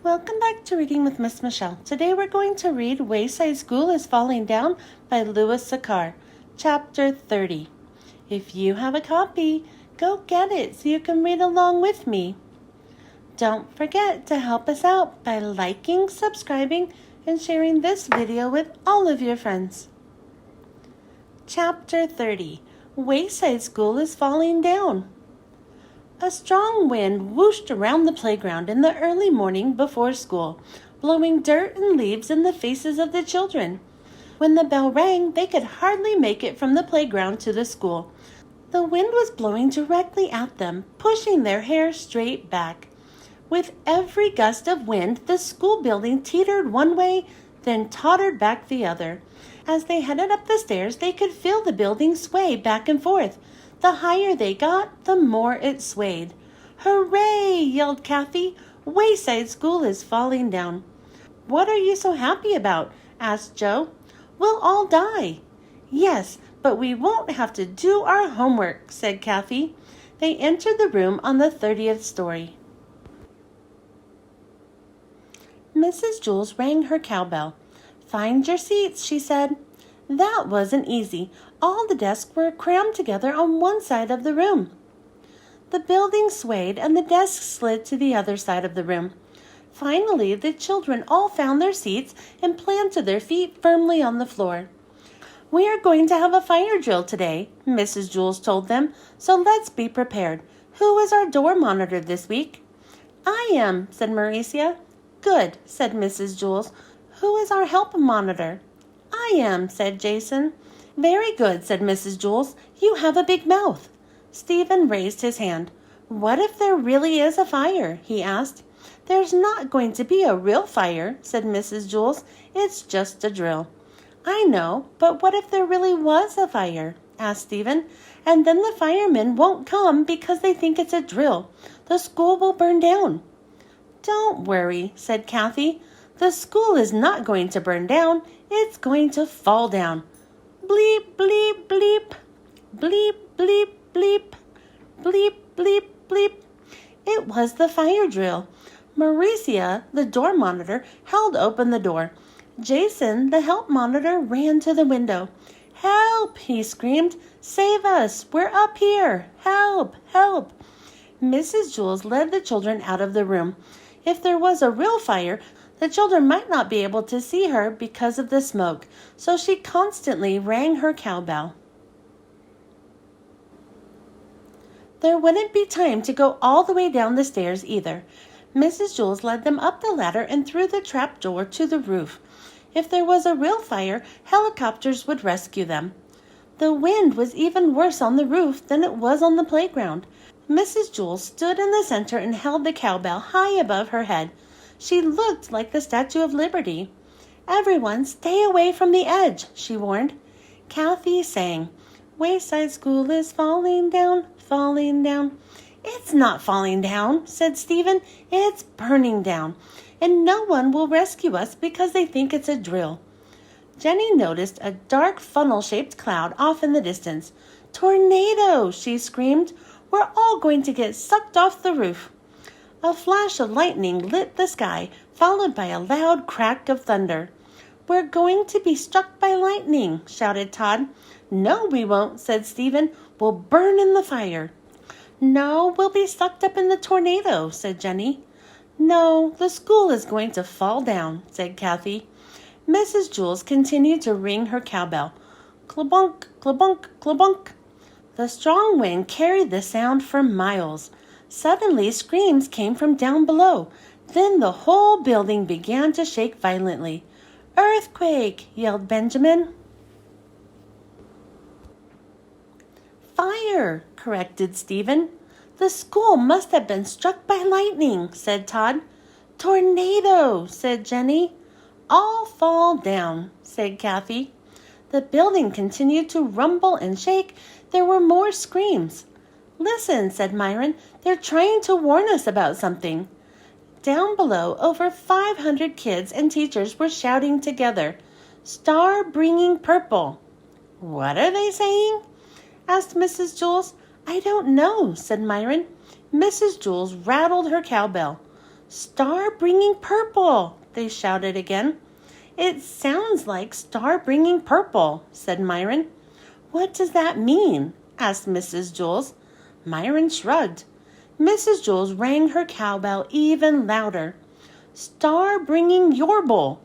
Welcome back to Reading with Miss Michelle. Today we're going to read Wayside School is Falling Down by Louis Sachar, Chapter 30. If you have a copy, go get it so you can read along with me. Don't forget to help us out by liking, subscribing, and sharing this video with all of your friends. Chapter 30. Wayside School is Falling Down. A strong wind whooshed around the playground in the early morning before school, blowing dirt and leaves in the faces of the children. When the bell rang, they could hardly make it from the playground to the school. The wind was blowing directly at them, pushing their hair straight back. With every gust of wind, the school building teetered one way, then tottered back the other. As they headed up the stairs, they could feel the building sway back and forth. The higher they got, the more it swayed. "Hooray!" yelled Kathy. "Wayside School is falling down." "What are you so happy about?" asked Joe. "We'll all die." "Yes, but we won't have to do our homework," said Kathy. They entered the room on the 30th story. Mrs. Jules rang her cowbell. "Find your seats," she said. That wasn't easy. All the desks were crammed together on one side of the room. The building swayed and the desks slid to the other side of the room. Finally, the children all found their seats and planted their feet firmly on the floor. "We are going to have a fire drill today," Mrs. Jules told them, "so let's be prepared. Who is our door monitor this week?" "I am," said Mauricia. "Good," said Mrs. Jules. "Who is our help monitor?" "I am," said Jason. "Very good," said Mrs. Jules. "You have a big mouth." Stephen raised his hand. "What if there really is a fire?" he asked. "There's not going to be a real fire," said Mrs. Jules. "It's just a drill." "I know, but what if there really was a fire?" asked Stephen. "And then the firemen won't come because they think it's a drill. The school will burn down." "Don't worry," said Kathy. "The school is not going to burn down. It's going to fall down. Bleep, bleep, bleep. Bleep, bleep, bleep. Bleep, bleep, bleep." It was the fire drill. Mauricia, the door monitor, held open the door. Jason, the help monitor, ran to the window. "Help!" he screamed. "Save us! We're up here! Help! Help!" Mrs. Jules led the children out of the room. If there was a real fire, the children might not be able to see her because of the smoke, so she constantly rang her cowbell. There wouldn't be time to go all the way down the stairs either. Mrs. Jules led them up the ladder and through the trap door to the roof. If there was a real fire, helicopters would rescue them. The wind was even worse on the roof than it was on the playground. Mrs. Jules stood in the center and held the cowbell high above her head. She looked like the Statue of Liberty. "Everyone stay away from the edge," she warned. Kathy sang, "Wayside School is falling down, falling down." "It's not falling down," said Stephen. "It's burning down. And no one will rescue us because they think it's a drill." Jenny noticed a dark funnel-shaped cloud off in the distance. "Tornado!" she screamed. "We're all going to get sucked off the roof." A flash of lightning lit the sky, followed by a loud crack of thunder. "We're going to be struck by lightning," shouted Todd. "No, we won't," said Stephen. "We'll burn in the fire." "No, we'll be sucked up in the tornado," said Jenny. "No, the school is going to fall down," said Kathy. Mrs. Jules continued to ring her cowbell. Klabunk, klabunk, klabunk. The strong wind carried the sound for miles. Suddenly, screams came from down below. Then the whole building began to shake violently. "Earthquake!" yelled Benjamin. "Fire!" corrected Stephen. "The school must have been struck by lightning," said Todd. "Tornado!" said Jenny. "All fall down," said Kathy. The building continued to rumble and shake. There were more screams. "Listen," said Myron. "They're trying to warn us about something." Down below, over 500 kids and teachers were shouting together, "Star bringing purple." "What are they saying?" asked Mrs. Jules. "I don't know," said Myron. Mrs. Jules rattled her cowbell. "Star bringing purple!" they shouted again. "It sounds like star bringing purple," said Myron. "What does that mean?" asked Mrs. Jules. Myron shrugged. Mrs. Jules rang her cowbell even louder. "Star bringing yorble!"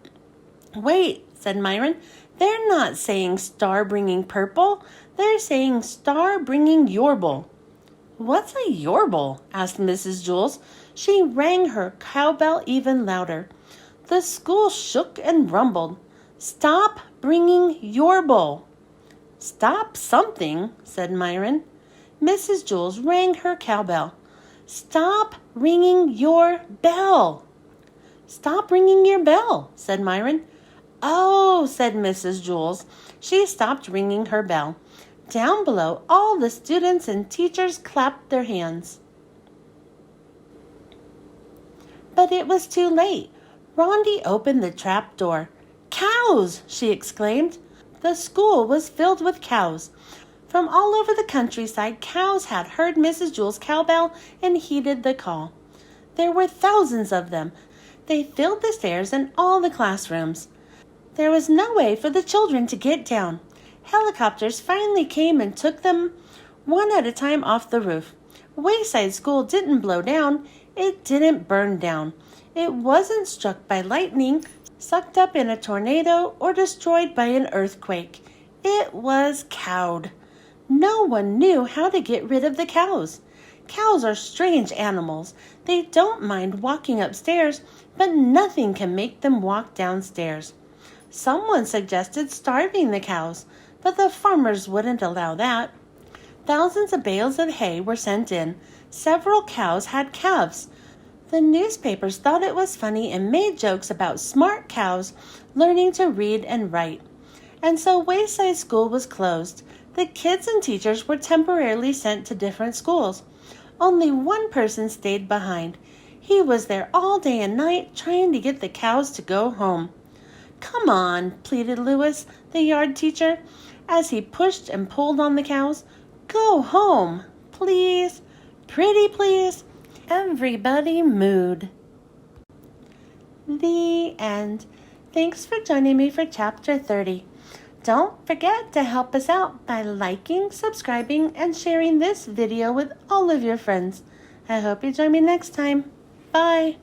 "Wait," said Myron. "They're not saying star bringing purple. They're saying star bringing yorble." "What's a yorble?" asked Mrs. Jules. She rang her cowbell even louder. The school shook and rumbled. "Stop bringing yorble!" "Stop something," said Myron. Mrs. Jules rang her cowbell. "Stop ringing your bell!" "Stop ringing your bell," said Myron. "Oh," said Mrs. Jules. She stopped ringing her bell. Down below, all the students and teachers clapped their hands. But it was too late. Rondi opened the trap door. "Cows!" she exclaimed. The school was filled with cows. From all over the countryside, cows had heard Mrs. Jules' cowbell and heeded the call. There were thousands of them. They filled the stairs and all the classrooms. There was no way for the children to get down. Helicopters finally came and took them one at a time off the roof. Wayside School didn't blow down. It didn't burn down. It wasn't struck by lightning, sucked up in a tornado, or destroyed by an earthquake. It was cowed. No one knew how to get rid of the cows. Cows are strange animals. They don't mind walking upstairs, but nothing can make them walk downstairs. Someone suggested starving the cows, but the farmers wouldn't allow that. Thousands of bales of hay were sent in. Several cows had calves. The newspapers thought it was funny and made jokes about smart cows learning to read and write. And so Wayside School was closed. The kids and teachers were temporarily sent to different schools. Only one person stayed behind. He was there all day and night trying to get the cows to go home. "Come on," pleaded Louis, the yard teacher, as he pushed and pulled on the cows. "Go home, please. Pretty please." Everybody mooed. The end. Thanks for joining me for Chapter 30. Don't forget to help us out by liking, subscribing, and sharing this video with all of your friends. I hope you join me next time. Bye.